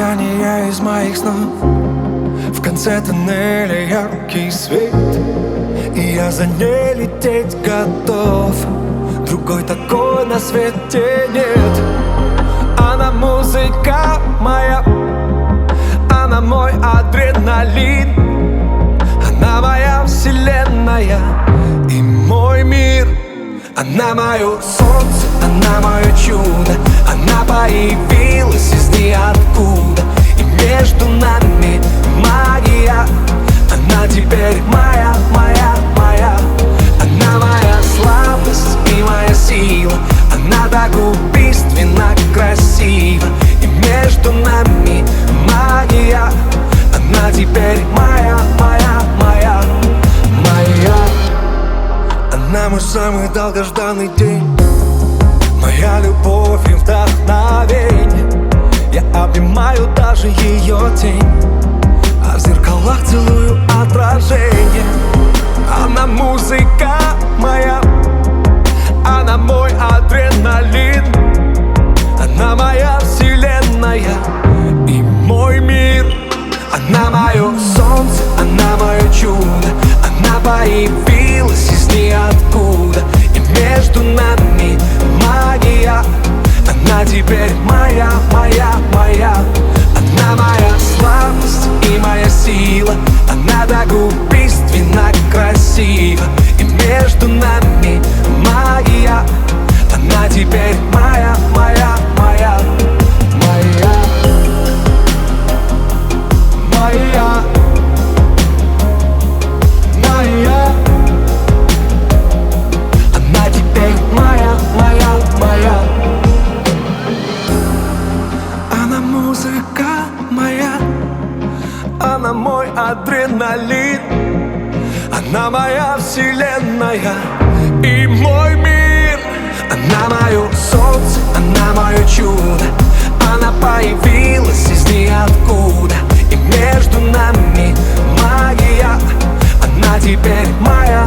Сияние из моих снов, в конце тоннеля яркий свет, и я за ней лететь готов. Другой такой на свете нет. Она музыка моя, она мой адреналин, она моя вселенная и мой мир. Она мое солнце, она мое чудо, она появилась из ниоткуда, и между нами магия. Она теперь моя, моя, моя. Она моя слабость и моя сила, она так убийственно красива, и между нами магия. Она теперь моя, моя, моя, моя. Она мой самый долгожданный день, моя любовь и вдохновение. Я обнимаю даже ее тень, а в зеркалах целую отражение. Она музыка моя, она мой адреналин, она моя вселенная и мой мир. Она мое солнце, она мое чудо, она появилась из ниоткуда, и между нами магия. Она теперь моя, моя, моя. Она моя слабость и моя сила, она так убийственно красива, и между нами магия. Она теперь моя, моя, моя, моя, моя, моя. Она теперь моя, моя, моя. Она музыка моя, она мой адреналин, она моя вселенная и мой мир. Она мое солнце, она мое чудо, она появилась из ниоткуда, и между нами магия. Она теперь моя,